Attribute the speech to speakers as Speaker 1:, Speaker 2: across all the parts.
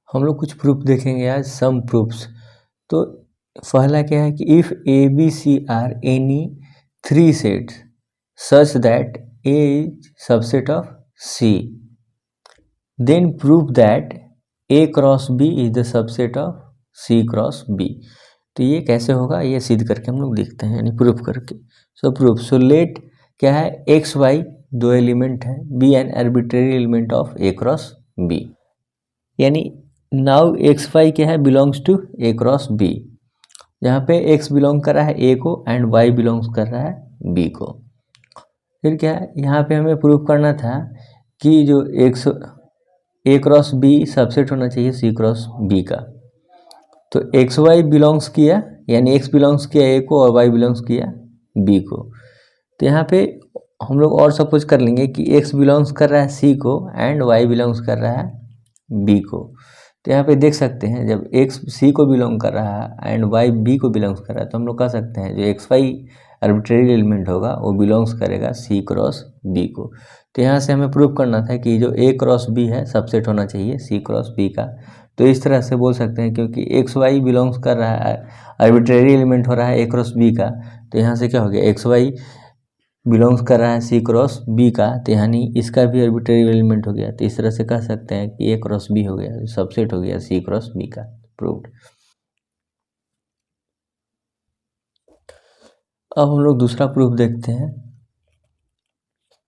Speaker 1: हम लोग कुछ प्रूफ देखेंगे आज, सम प्रूफ्स। तो पहला क्या है कि if A B C are any 3 sets such that A is subset of C, then prove that A cross B is the subset of C cross B. तो ये कैसे होगा, ये सिद्ध करके हम लोग देखते हैं, यानी प्रूफ करके। सो प्रूफ, सो लेट क्या है, एक्स वाई दो एलिमेंट है, be an arbitrary element of A cross B, यानी नाउ एक्स वाई क्या है, belongs to A cross B, यहाँ पे एक्स बिलोंग कर रहा है ए को एंड वाई बिलोंग्स कर रहा है बी को। फिर क्या है, यहाँ पे हमें प्रूफ करना था कि जो एक्स ए क्रॉस बी सबसेट होना चाहिए सी क्रॉस बी का। तो एक्स वाई बिलोंग्स किया, यानी एक्स बिलोंग्स किया ए को और वाई बिलोंग्स किया बी को। तो यहाँ पे हम लोग और सपोज कर लेंगे कि एक्स बिलोंग्स कर रहा है सी को एंड वाई बिलोंग्स कर रहा है बी को। तो यहाँ पे देख सकते हैं जब एक्स सी को बिलोंग कर रहा है एंड वाई बी को बिलोंग्स कर रहा है, तो हम लोग कह सकते हैं जो एक्स वाई आर्बिट्रेरी एलिमेंट होगा वो बिलोंग्स करेगा सी क्रॉस बी को। तो यहाँ से हमें प्रूव करना था कि जो ए क्रॉस बी है सबसेट होना चाहिए सी क्रॉस बी का। तो इस तरह से बोल सकते हैं, क्योंकि एक्स वाई बिलोंग्स कर रहा है, आर्बिट्रेरी एलिमेंट हो रहा है ए क्रॉस बी का, तो यहाँ से क्या हो गया, एक्स वाई बिलोंग्स कर रहा है सी क्रॉस बी का, तो यानी इसका भी आर्बिट्रेरी एलिमेंट हो गया। तो इस तरह से कह सकते हैं कि ए क्रॉस बी हो गया, सबसेट हो गया सी क्रॉस बी का, प्रूव्ड। अब हम लोग दूसरा प्रूफ देखते हैं।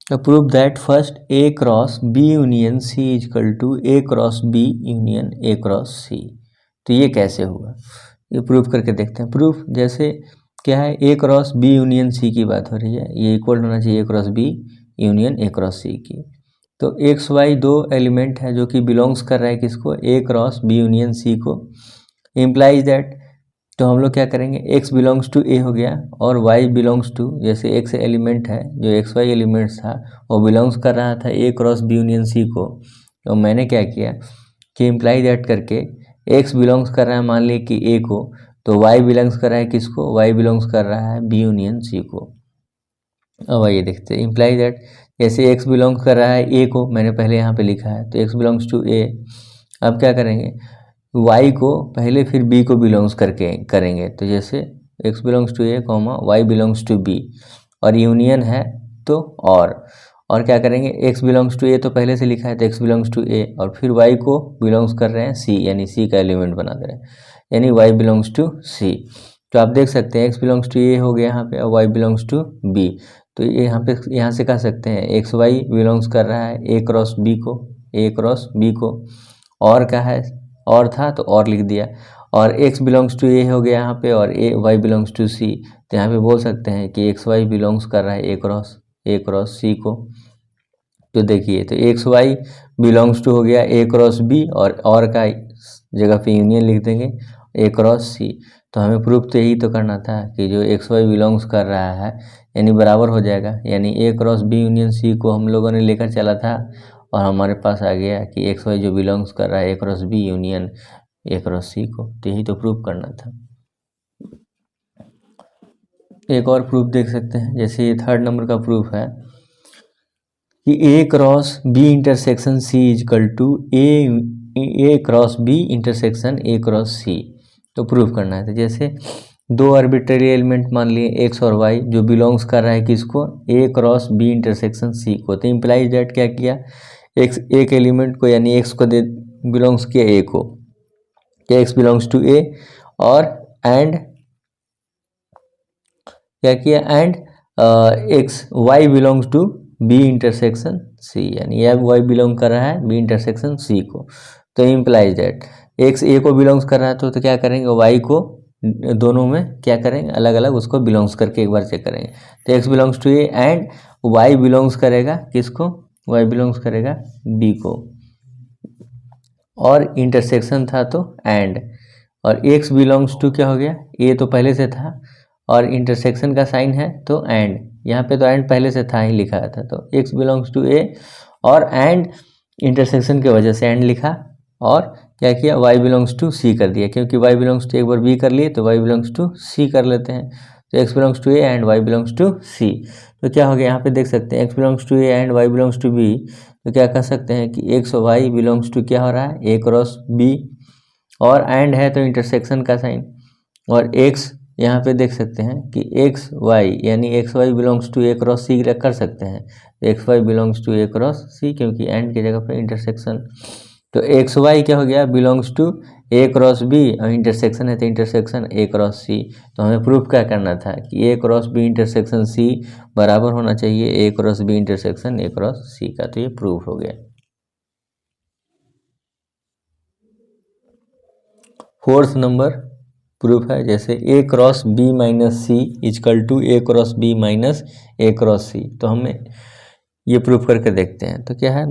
Speaker 1: तो prove that first A cross B union C is equal to A cross B union A cross C. तो ये कैसे हुआ, ये प्रूफ करके देखते हैं। प्रूफ जैसे क्या है, A cross B union C की बात हो रही है, ये इक्वल होना चाहिए A cross B union A cross C की। तो एक्स वाई दो एलिमेंट है जो कि बिलोंग्स कर रहा है किसको, ए क्रॉस बी यूनियन सी को, इम्प्लाइज दैट। तो हम लोग क्या करेंगे, x बिलोंग्स टू ए हो गया और y बिलोंग्स टू, जैसे x एलिमेंट है जो एक्स वाई एलिमेंट्स था वो बिलोंग्स कर रहा था ए क्रॉस बी यूनियन सी को। तो मैंने क्या किया कि इम्प्लाई दैट करके x बिलोंग्स कर रहा है मान ली कि a को, तो y बिलोंग्स कर रहा है किसको, y बिलोंग्स कर रहा है बी यूनियन सी को। अब आइए देखते हैं, इम्प्लाई दैट जैसे x बिलोंग्स कर रहा है a को, मैंने पहले यहाँ पे लिखा है, तो x बिलोंग्स टू a। अब क्या करेंगे, y को पहले फिर b को बिलोंग्स करके करेंगे, तो जैसे x belongs to a comma y belongs to b, और यूनियन है तो और क्या करेंगे, x बिलोंग्स टू a तो पहले से लिखा है तो x बिलोंग्स टू a, और फिर y को बिलोंग्स कर रहे हैं c, यानी c का एलिमेंट बना दे रहे हैं, यानी y बिलोंग्स टू c। तो आप देख सकते हैं x बिलोंग्स टू a हो गया यहाँ पे और y बिलोंग्स टू b। तो ये यहाँ से कह सकते हैं एक्स वाई बिलोंग्स कर रहा है ए क्रॉस बी को, ए क्रॉस बी को, और क्या है, और था तो और लिख दिया, और x बिलोंग्स टू ए हो गया यहाँ पे और ए वाई बिलोंग्स टू सी। तो यहाँ पे बोल सकते हैं कि एक्स वाई बिलोंग्स कर रहा है ए क्रॉस सी को। तो देखिए, तो एक्स वाई बिलोंग्स टू हो गया ए क्रॉस बी और का जगह पे यूनियन लिख देंगे ए क्रॉस सी। तो हमें प्रूफ तो यही तो करना था कि जो एक्स वाई बिलोंग्स कर रहा है यानी बराबर हो जाएगा, यानी ए क्रॉस बी यूनियन सी को हम लोगों ने लेकर चला था और हमारे पास आ गया कि एक्स वाई जो बिलोंग्स कर रहा है A cross B union A cross C को। तो यही तो प्रूफ करना था। एक और प्रूफ देख सकते हैं, जैसे ये 3rd नंबर का प्रूफ है कि A cross B intersection C is equal to A cross B intersection A cross C. तो प्रूफ करना है, तो जैसे दो आर्बिट्रेरी एलिमेंट मान लिए एक्स और वाई जो बिलोंग्स कर रहा है किसको, ए क्रॉस बी इंटरसेक्शन सी को। तो इम्प्लाइज दैट क्या किया, एक्स एक एलिमेंट को यानी एक्स को दे बिलोंग्स किया ए को, क्या एक्स बिलोंग्स टू ए, और एंड क्या किया, and x y belongs to B intersection C, यानी यह वाई बिलोंग कर रहा है बी इंटरसेक्शन सी को। तो इम्प्लाइज दैट एक्स ए को बिलोंग्स कर रहा है तो क्या करेंगे, वाई को दोनों में क्या करेंगे, अलग अलग उसको बिलोंग्स करके एक बार चेक करेंगे। तो x belongs to A and y belongs करेगा किसको, वाई बिलोंग्स करेगा बी को, और इंटरसेक्शन था तो एंड, और एक्स बिलोंग्स टू क्या हो गया, ए तो पहले से था और इंटरसेक्शन का साइन है तो एंड, यहाँ पे तो एंड पहले से था ही लिखा था, तो एक्स बिलोंग्स टू ए और एंड इंटरसेक्शन की वजह से एंड लिखा, और क्या किया, y बिलोंग्स टू सी कर दिया, क्योंकि y बिलोंग्स टू एक बार b कर लिए तो y बिलोंग्स टू c कर लेते हैं। तो x belongs to a and y belongs to c। तो क्या हो गया, यहाँ पे देख सकते हैं x belongs to a and y belongs to b, तो क्या कह सकते हैं कि एक्स वाई बिलोंग्स टू क्या हो रहा है, ए क्रॉस बी, और एंड है तो इंटरसेक्शन का साइन, और एक्स यहाँ पे देख सकते हैं कि एक्स वाई यानी x y belongs to A cross C कर सकते हैं, x y belongs to A cross C, क्योंकि एंड की जगह पे इंटरसेक्शन। तो एक्स वाई क्या हो गया, belongs to A cross B, और इंटरसेक्शन है तो इंटरसेक्शन ए क्रॉस सी। तो हमें प्रूफ क्या करना था कि A cross B intersection C बराबर होना चाहिए A cross B intersection A cross C का। तो ये प्रूफ हो गया। फोर्थ नंबर प्रूफ है, जैसे A cross B minus C is equal to A cross B minus A cross C. तो हमें ये प्रूफ करके देखते हैं। तो क्या है,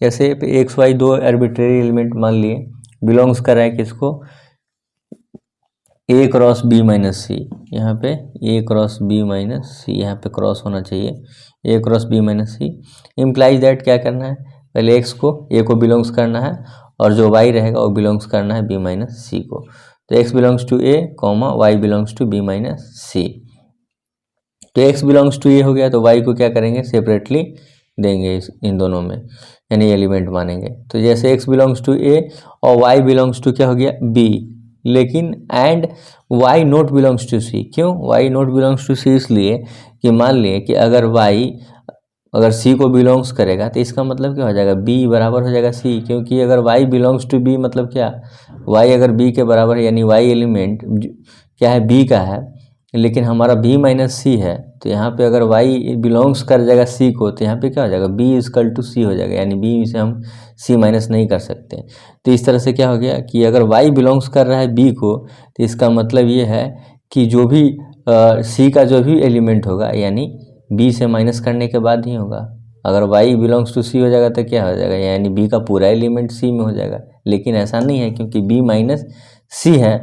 Speaker 1: जैसे एक्स वाई दो आर्बिट्रेरी एलिमेंट मान लिए, बिलोंग्स कर रहा है किसको, A cross B minus C, यहाँ पे A cross B minus C, यहाँ पे क्रॉस होना चाहिए A cross B minus C. Implies that क्या करना है, पहले एक्स को ए को बिलोंग्स करना है, और जो वाई रहेगा वो बिलोंग्स करना है बी माइनस सी को। तो x belongs to A comma y belongs to B minus C. तो एक्स बिलोंग्स टू ए हो गया, तो वाई को क्या करेंगे, सेपरेटली देंगे इन दोनों में, यानी एलिमेंट मानेंगे। तो जैसे एक्स बिलोंग्स टू ए और वाई बिलोंग्स टू क्या हो गया, बी, लेकिन and y not belongs to C. क्यों y not belongs to C, इसलिए कि मान लिए कि अगर वाई अगर सी को बिलोंग्स करेगा तो इसका मतलब क्या हो जाएगा, बी बराबर हो जाएगा सी, क्योंकि अगर वाई बिलोंग्स टू बी मतलब क्या, वाई अगर बी के बराबर है, यानी वाई एलिमेंट क्या है, बी का है, लेकिन हमारा बी माइनस सी है। तो यहाँ पे अगर वाई बिलोंग्स कर जाएगा सी को, तो यहाँ पे क्या हो जाएगा, बी इजकल टू सी हो जाएगा, यानी बी से हम सी माइनस नहीं कर सकते। तो इस तरह से क्या हो गया कि अगर वाई बिलोंग्स कर रहा है बी को, तो इसका मतलब ये है कि जो भी सी का जो भी एलिमेंट होगा, यानी बी से माइनस करने के बाद ही होगा। अगर वाई बिलोंग्स टू सी हो जाएगा तो क्या हो जाएगा, यानी बी का पूरा एलिमेंट सी में हो जाएगा, लेकिन ऐसा नहीं है, क्योंकि बी माइनस सी है,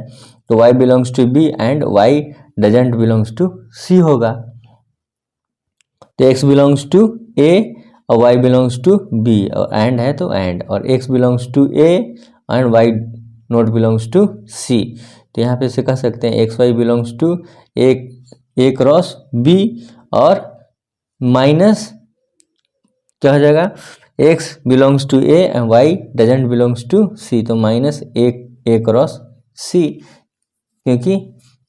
Speaker 1: तो y belongs to B and y doesn't belongs to C होगा। तो एक्स बिलोंग्स टू ए और वाई बिलोंग्स टू बी, और एंड है तो एंड, और x belongs to A and y not belongs to C. तो यहाँ पे से कह सकते हैं x y belongs to A cross B, और माइनस क्या हो जाएगा, x belongs to A and y doesn't belongs to C. तो माइनस ए क्रॉस सी, क्योंकि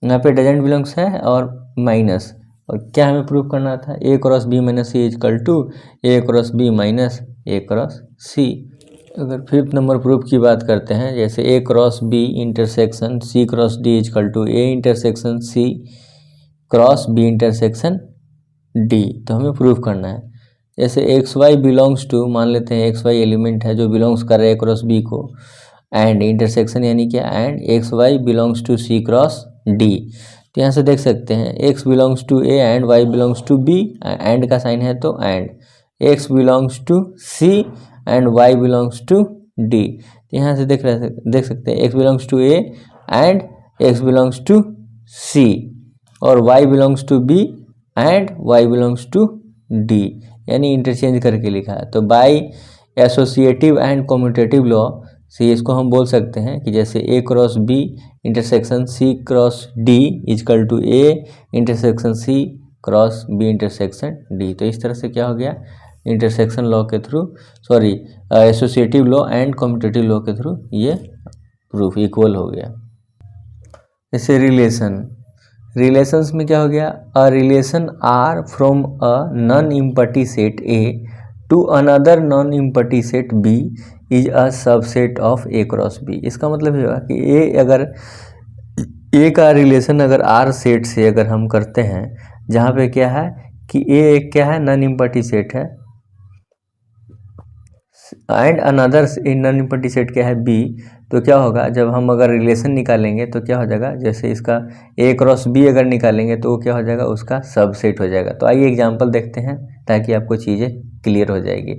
Speaker 1: यहाँ पे डजेंट बिलोंग्स है और माइनस, और क्या हमें प्रूव करना था, A cross B minus C is equal to A cross B minus A cross C. अगर फिफ्थ नंबर प्रूफ की बात करते हैं, जैसे A cross B intersection C cross D equal to A intersection C cross B intersection D. तो हमें proof करना है। जैसे एक्स वाई बिलोंग्स टू, मान लेते हैं एक्स वाई एलिमेंट है जो बिलोंग्स कर रहे हैं ए क्रॉस बी को, एंड इंटरसेक्शन यानी क्या, and x y belongs to C cross D. तो यहाँ से देख सकते हैं x belongs to A and y belongs to B, and का साइन है तो and, x belongs to C and y belongs to D. तो यहाँ से देख सकते हैं x belongs to A and x belongs to C, और y belongs to B and y belongs to D, यानी इंटरचेंज करके लिखा है। तो by associative and commutative law से इसको हम बोल सकते हैं कि जैसे A cross B intersection C cross D equal to A intersection C cross B intersection D. तो इस तरह से क्या हो गया, इंटरसेक्शन लॉ के through, sorry associative law and commutative law के थ्रू ये प्रूफ इक्वल हो गया। जैसे रिलेशंस में क्या हो गया, अ relation R from a non empty set A to another non empty set B is a subset of A cross B. इसका मतलब ये हुआ कि ए का रिलेशन अगर आर सेट से अगर हम करते हैं, जहाँ पे क्या है कि ए एक क्या है, नॉन इम्पटी सेट है, and another non empty set क्या है, बी। तो क्या होगा, जब हम अगर रिलेशन निकालेंगे तो क्या हो जाएगा, जैसे इसका ए क्रॉस बी अगर निकालेंगे तो वो क्या हो जाएगा, उसका सबसेट हो जाएगा। तो आइए एग्जांपल देखते हैं ताकि आपको चीज़ें क्लियर हो जाएगी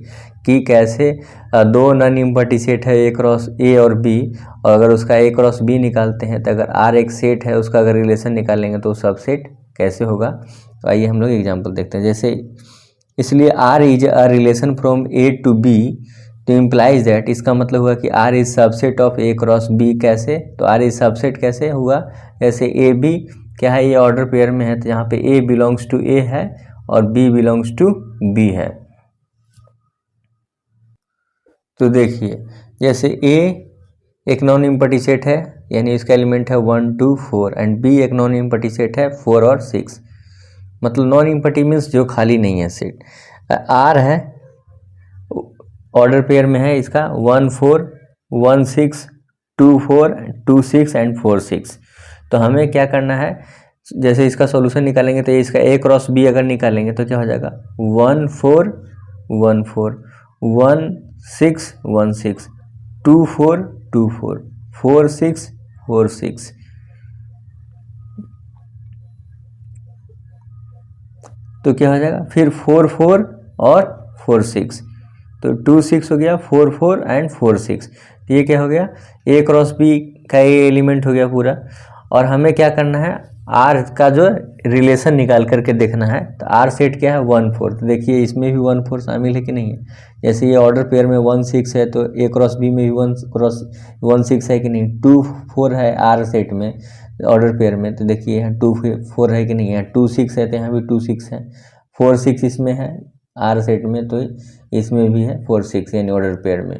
Speaker 1: कि कैसे दो नॉन इम्पटी सेट है ए क्रॉस ए और बी, और अगर उसका ए क्रॉस बी निकालते हैं तो अगर आर एक सेट है उसका अगर रिलेशन निकालेंगे तो सबसेट कैसे होगा। तो आइए हम लोग एग्जाम्पल देखते हैं। जैसे इसलिए R is a relation from A to B, तो इम्प्लाइज दैट, इसका मतलब हुआ कि R is subset of A cross B. कैसे, तो आर इज सबसेट कैसे हुआ, जैसे ए बी क्या है, ये ऑर्डर पेयर में है, तो यहाँ पे ए बिलोंग्स टू ए है और बी बिलोंग्स टू बी है। तो देखिए जैसे ए एक नॉन एम्प्टी सेट है, यानी इसका एलिमेंट है 1 2 4, एंड बी एक नॉन एम्प्टी सेट है 4 और 6, मतलब नॉन एम्प्टी मीन्स जो खाली नहीं है सेट। आर है ऑर्डर पेयर में है इसका 1 4 1 6 2 4 2 6 एंड 4 6। तो हमें क्या करना है, जैसे इसका सॉल्यूशन निकालेंगे तो इसका ए क्रॉस बी अगर निकालेंगे तो क्या हो जाएगा 1 4 1 4 1 6 1 6 2 4 2 4 4 6 4 6। तो क्या हो जाएगा फिर 4 4 और 4 6, तो 2 6 हो गया 4 4 एंड 4 6। तो ये क्या हो गया ए क्रॉस बी का ये एलिमेंट हो गया पूरा। और हमें क्या करना है आर का जो रिलेशन निकाल करके देखना है। तो आर सेट क्या है 1 4, तो देखिए इसमें भी 1 4 शामिल है कि नहीं है। जैसे ये ऑर्डर पेयर में 1 6 है तो ए क्रॉस बी में भी 1 6 है कि नहीं। 2 4 है आर सेट में ऑर्डर पेयर में, तो देखिए यहाँ 2 4 है कि नहीं है। 2 6 है तो यहाँ भी 2 6 है। 4 6 इसमें है आर सेट में, तो इसमें भी है 4 6 यानी ऑर्डर पेयर में।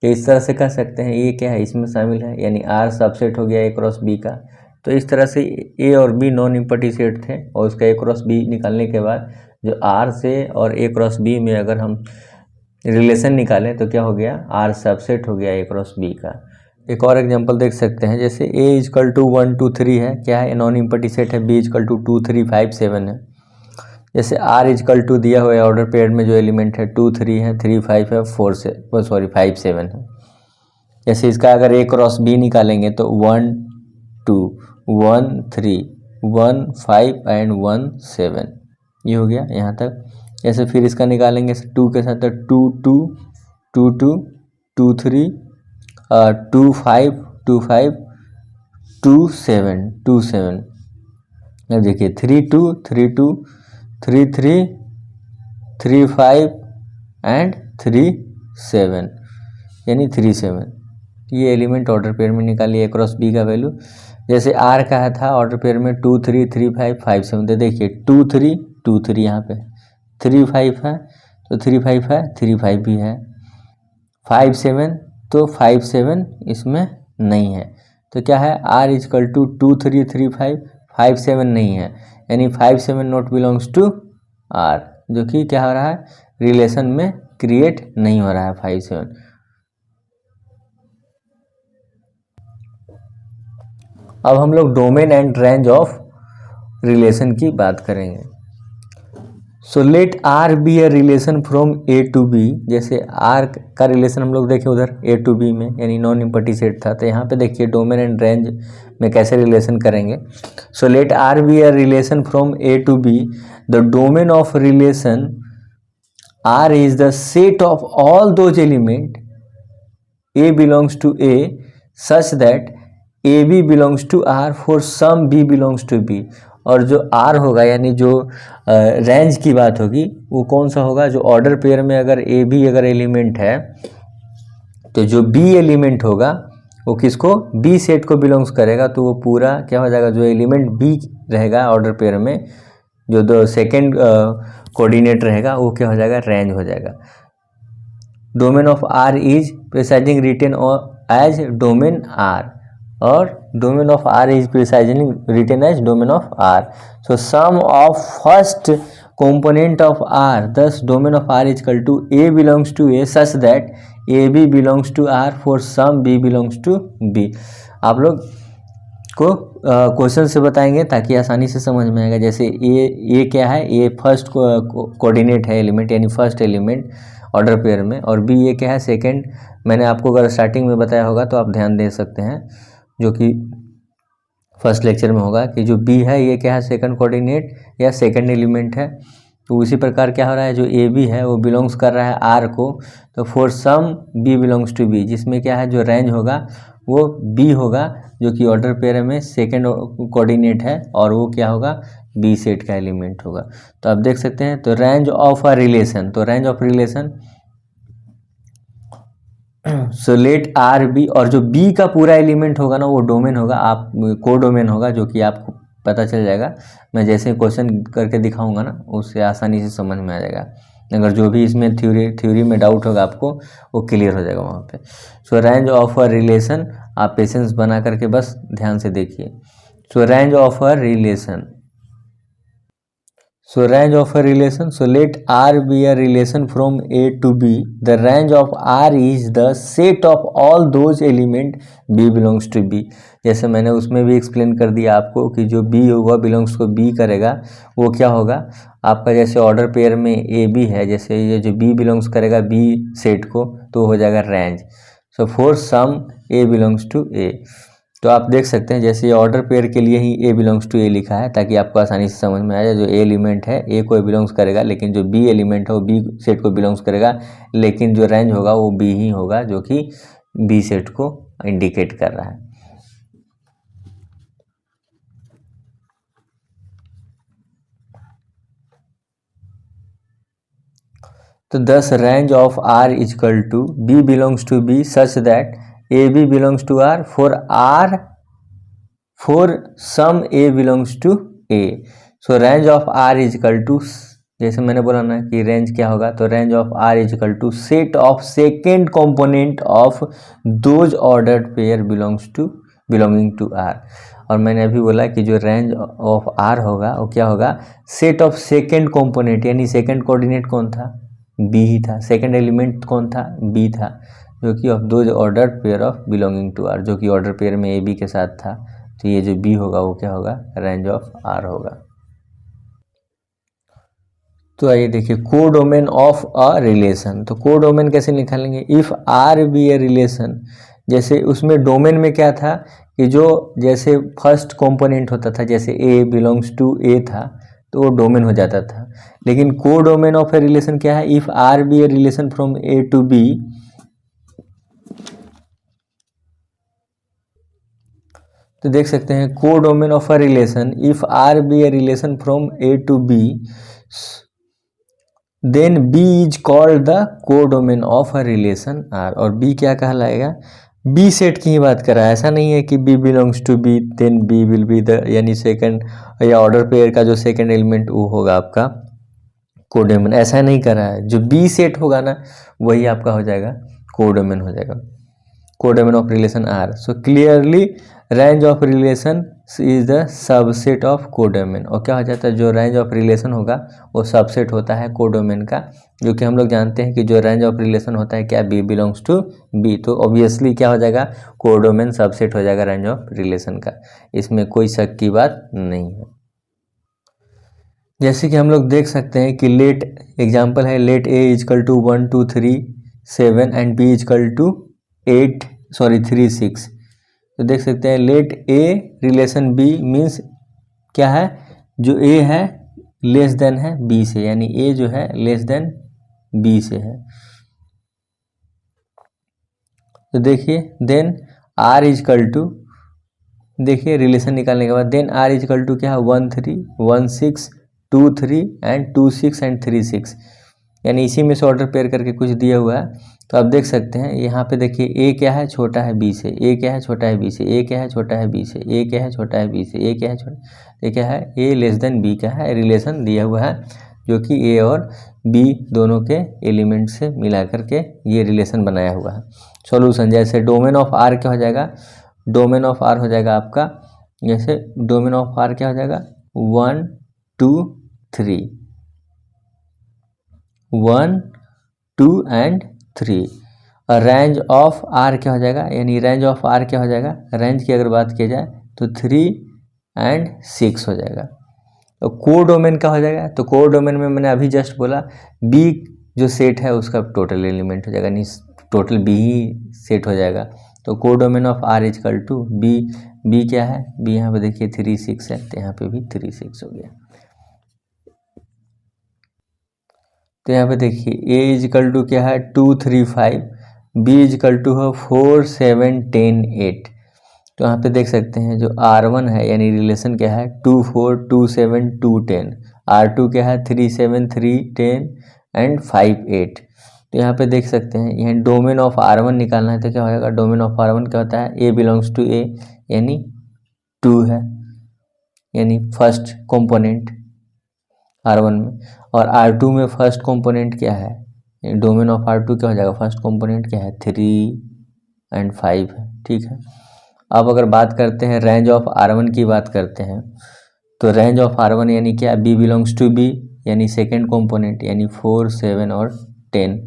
Speaker 1: तो इस तरह से कह सकते हैं ये क्या है इसमें शामिल है, यानी आर सबसेट हो गया ए क्रॉस बी का। तो इस तरह से ए और बी नॉन एम्प्टी सेट थे और उसका ए क्रॉस बी निकालने के बाद जो आर से और ए क्रॉस बी में अगर हम रिलेशन निकालें तो क्या हो गया आर सबसेट हो गया ए क्रॉस बी का। एक और एग्जांपल देख सकते हैं, जैसे ए इजकल टू 1 2 3 है, क्या है नॉन एम्प्टी सेट है। बी इजकल टू 2 3 5 7 है। जैसे आर इजकल टू दिया हुआ है ऑर्डर पेयर में जो एलिमेंट है 2 3 है 3 5 है 5 7 है। जैसे इसका अगर ए क्रॉस बी निकालेंगे तो 1 2 1 3 1 5 एंड 1 7, ये हो गया यहाँ तक। जैसे फिर इसका निकालेंगे 2 के साथ 2 2 2 2 2 3 2 5 2 5 2 7 2 7। अब देखिए 3 2 3 2 3 3 3 5 एंड 3 7 यानी 3 7। ये एलिमेंट ऑर्डर पेयर में निकालिए क्रॉस बी का वैल्यू। जैसे आर का था ऑर्डर पेयर में 2 3 3 5 5 7, तो देखिए 2 3 2 3 यहाँ पे 3 5 है तो 3 5 है 3 5 भी है। 5 7 तो 5 7 इसमें नहीं है। तो क्या है आर इजकल टू 2 3 3 5 5 7 नहीं है, यानी 5 7 नॉट बिलोंग्स टू आर, जो कि क्या हो रहा है रिलेशन में क्रिएट नहीं हो रहा है 5 7। अब हम लोग domain and range of relation की बात करेंगे। So let R be a relation from A to B. जैसे आर का रिलेशन हम लोग देखें उधर ए टू बी में, यानी नॉन एम्प्टी सेट था। तो यहाँ पे देखिए डोमेन एंड रेंज में कैसे रिलेशन करेंगे। So let R be a relation from A to B, the domain of relation R is the set of all those element a belongs to A such that a b belongs to R for some b belongs to B. और जो are होगा यानी जो range की बात होगी वो कौन सा होगा, जो ऑर्डर पेयर में अगर ए बी अगर एलिमेंट है तो जो बी एलिमेंट होगा वो किसको बी सेट को बिलोंग्स करेगा। तो वो पूरा क्या हो जाएगा, जो एलिमेंट बी रहेगा ऑर्डर पेयर में जो दो सेकेंड कोऑर्डिनेट रहेगा वो क्या हो जाएगा रेंज हो जाएगा। Domain of R is precisely written as domain R, और domain of R is precisely written as domain of R. So sum of first component of R, thus domain of R is equal to A belongs to A such that AB belongs to R for some B belongs to B। आप लोग को question से बताएंगे ताकि आसानी से समझ में आएगा। जैसे ए क्या है, ए फर्स्ट कोऑर्डिनेट है एलिमेंट यानी फर्स्ट एलिमेंट ऑर्डर पेयर में, और बी ये क्या है सेकंड। मैंने आपको अगर स्टार्टिंग में बताया होगा तो आप ध्यान दे सकते हैं, जो कि फर्स्ट लेक्चर में होगा कि जो बी है ये क्या है सेकंड कोऑर्डिनेट या सेकंड एलिमेंट है। तो उसी प्रकार क्या हो रहा है, जो ए बी है वो बिलोंग्स कर रहा है आर को, तो for some b belongs to B, जिसमें क्या है जो रेंज होगा वो बी होगा, जो कि ऑर्डर पेयर में सेकंड कोऑर्डिनेट है, और वो क्या होगा बी सेट का एलिमेंट होगा। तो आप देख सकते हैं, तो रेंज ऑफ अ रिलेशन, तो range of relation so let R be, और जो बी का पूरा एलिमेंट होगा ना वो डोमेन होगा, आप को डोमेन होगा, जो कि आपको पता चल जाएगा। मैं जैसे क्वेश्चन करके दिखाऊंगा ना उससे आसानी से समझ में आ जाएगा। अगर जो भी इसमें थ्योरी में डाउट होगा आपको वो क्लियर हो जाएगा वहाँ पे। सो रेंज ऑफ अ रिलेशन, आप पेशेंस बना करके बस ध्यान से देखिए। सो range of a relation, so range of a relation, so let R be a relation from A to B. The range of R is the set of all those element B belongs to B. जैसे मैंने उसमें भी explain कर दिया आपको कि जो B होगा बिलोंग्स को B करेगा, वो क्या होगा आपका, जैसे ऑर्डर पेयर में ए बी है, जैसे ये जो B बिलोंग्स करेगा B सेट को, तो हो जाएगा range. So for some A belongs to A, तो आप देख सकते हैं जैसे ये ऑर्डर पेयर के लिए ही ए बिलोंग्स टू ए लिखा है, ताकि आपको आसानी से समझ में आ जाए। जो ए एलिमेंट है ए को बिलोंग्स करेगा, लेकिन जो बी एलिमेंट है वो बी सेट को बिलोंग्स करेगा, लेकिन जो रेंज होगा वो बी ही होगा, जो कि बी सेट को इंडिकेट कर रहा है। तो thus range of R is equal to b belongs to B such that a b belongs to R for some a belongs to A. So range of R is equal to, जैसे मैंने बोला ना कि रेंज क्या होगा, तो range of R is equal to set of second component of those ordered pair belonging to R. और मैंने अभी बोला कि जो रेंज ऑफ आर होगा वो क्या होगा, सेट ऑफ सेकेंड कंपोनेंट, यानी सेकेंड कोऑर्डिनेट कौन था, बी ही था, सेकेंड एलिमेंट कौन था, बी था, जो कि of those ordered pair of belonging to R, जो कि ऑर्डर पेयर में ए बी के साथ था। तो ये जो बी होगा वो क्या होगा, रेंज ऑफ आर होगा। तो आइए देखिए कोडोमेन ऑफ अ रिलेशन। तो कोडोमेन कैसे निकालेंगे, if R be a relation, जैसे उसमें डोमेन में क्या था कि जो जैसे फर्स्ट कंपोनेंट होता था, जैसे ए बिलोंग्स टू ए था तो वो डोमेन हो जाता था। लेकिन कोडोमेन ऑफ ए रिलेशन क्या है, if R be a relation from A to B, तो देख सकते हैं codomain of a relation, if R be a relation from A to B, then B is called the codomain of a relation R. और B क्या कहलाएगा, B set की ही बात कर रहा है, ऐसा नहीं है कि B belongs to B then B will be the, यानी सेकंड या ऑर्डर पेयर का जो सेकंड एलिमेंट वो होगा आपका कोडोमेन, ऐसा नहीं कर रहा है। जो बी सेट होगा ना वही आपका हो जाएगा कोडोमेन हो जाएगा, codomain of relation R. So clearly range of relation is the subset of codomain. और क्या हो जाता है, जो रेंज ऑफ रिलेशन होगा वो सबसेट होता है कोडोमेन का, जो कि हम लोग जानते हैं कि जो रेंज ऑफ रिलेशन होता है क्या, बी बिलोंग्स टू बी, तो ऑब्वियसली क्या हो जाएगा, कोडोमेन सबसेट हो जाएगा रेंज ऑफ रिलेशन का, इसमें कोई शक की बात नहीं है। जैसे कि हम लोग देख सकते हैं कि लेट एग्जाम्पल है, let A is equal to 1 2 3 7 and B is equal to 3 6। तो देख सकते हैं let a relation be means क्या है, जो ए है लेस देन है बी से, यानी ए जो है लेस देन बी से है। तो देखिए देन आर इजकल टू, देखिए रिलेशन निकालने के बाद देन आर इजकल टू क्या है, 1 3 1 6 2 3 एंड 2 6 एंड 3 6, यानी इसी में से ऑर्डर पेयर करके कुछ दिया हुआ है। तो आप देख सकते हैं यहाँ पे देखिए ए क्या है, छोटा है बी से, ए क्या है, छोटा है बी से, ए क्या है, छोटा है बी से, ए क्या है, छोटा है बी से, ए क्या है, छोटा, ए क्या है, ए लेस देन बी का है, रिलेशन दिया हुआ है, जो कि ए और बी दोनों के एलिमेंट से मिला करके ये रिलेशन बनाया हुआ है। सॉल्यूशन जैसे डोमेन ऑफ आर क्या हो जाएगा, डोमेन ऑफ आर हो जाएगा आपका, जैसे डोमेन ऑफ आर क्या हो जाएगा, 1 2 3, 1 2 एंड 3। और रेंज ऑफ आर क्या हो जाएगा, यानी रेंज ऑफ आर क्या हो जाएगा, रेंज की अगर बात की जाए तो 3 एंड 6 हो जाएगा। तो कोडोमेन क्या हो जाएगा, तो कोडोमेन में मैंने अभी जस्ट बोला बी जो सेट है उसका टोटल एलिमेंट हो जाएगा, यानी टोटल बी ही सेट हो जाएगा। तो codomain of R is equal to B, B क्या है, बी यहाँ पे देखिए 3 6 है, तो यहाँ पे भी 3 6 हो गया। तो यहाँ पे देखिए ए इजकल टू क्या है, 2 3 5, बी इजकल टू है 4 7 10 8। तो यहाँ पे देख सकते हैं जो R1 है यानी रिलेशन क्या है, 2 4 2 7 2 10, R2 क्या है 3 7 3 10 एंड 5 8। तो यहाँ पे देख सकते हैं यहाँ डोमेन ऑफ R1 निकालना है, तो क्या हो जाएगा, डोमेन ऑफ R1 क्या होता है, ए बिलोंग्स टू ए, यानी 2 है, यानी फर्स्ट कंपोनेंट। R1 में, और R2 में फर्स्ट कंपोनेंट क्या है, डोमेन ऑफ R2 क्या हो जाएगा, फर्स्ट कंपोनेंट क्या है 3 और 5 है, ठीक है। अब अगर बात करते हैं रेंज ऑफ R1 की बात करते हैं, तो रेंज ऑफ R1 यानी क्या, B बिलोंग्स टू B यानी सेकेंड कंपोनेंट यानी 4, 7 और 10,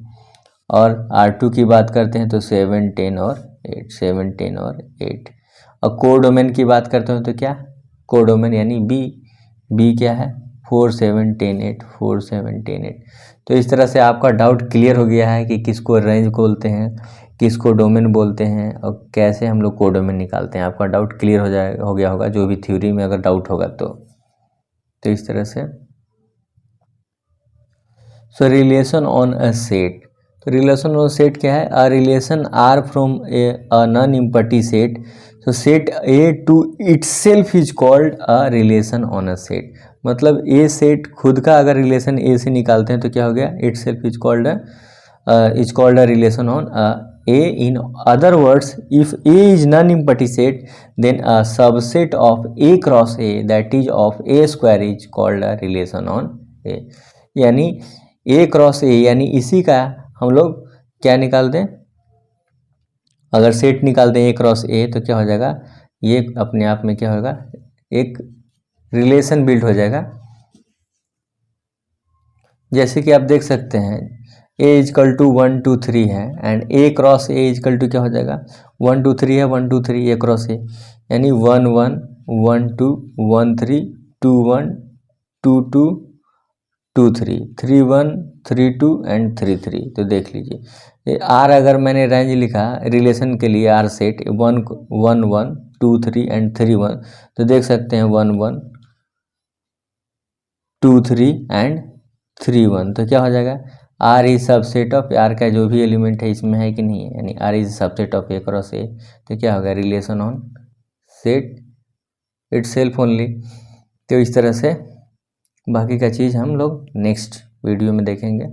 Speaker 1: और R2 की बात करते हैं तो 7, 10 और 8, 7, 10 और 8। और कोडोमेन की बात करते हैं तो क्या, कोडोमेन यानी B क्या है 4, 7, 10, 8, 4, 7, 10, 8। तो इस तरह से आपका डाउट क्लियर हो गया है कि किसको रेंज बोलते हैं, किसको डोमेन बोलते हैं, और कैसे हम लोग कोडोमेन निकालते हैं। आपका डाउट क्लियर हो गया होगा, जो भी थ्योरी में अगर डाउट होगा तो इस तरह से। So relation on a set, तो रिलेशन ऑन सेट क्या है, a relation R from a non empty set, so set A to itself is called a relation on a set. मतलब ए सेट खुद का अगर रिलेशन ए से निकालते हैं तो क्या हो गया, itself is called a relation on A. In other words, if A is non-empty set, then a subset of A cross A, that is of A square, is called a relation on A. यानी A cross A यानी इसी का हम लोग क्या निकालते हैं, अगर सेट निकालते हैं A क्रॉस A तो क्या हो जाएगा, ये अपने आप में क्या होगा, एक रिलेशन बिल्ड हो जाएगा। जैसे कि आप देख सकते हैं A इजकल टू 1, 2, 3 है, and A cross A is equal to क्या हो जाएगा, 1, 2, 3 है, 1, 2, 3 A क्रॉस A, यानी 1, 1, 1, 2, 1, 3, 2, 1, 2, 2, 2, 3, 3, 1, 3, 2 एंड 3, 3। तो देख लीजिए आर, अगर मैंने रेंज लिखा रिलेशन के लिए आर सेट 1, 1, 1, 2, 3 एंड 3, 1, तो देख सकते हैं 1, 1, 2, 3 एंड 3, 1, तो क्या हो जाएगा, R is subset of, R का जो भी एलिमेंट है इसमें है कि नहीं है, यानी R is subset of A cross A, तो क्या होगा, relation on set itself only. तो इस तरह से बाकी का चीज़ हम लोग नेक्स्ट वीडियो में देखेंगे।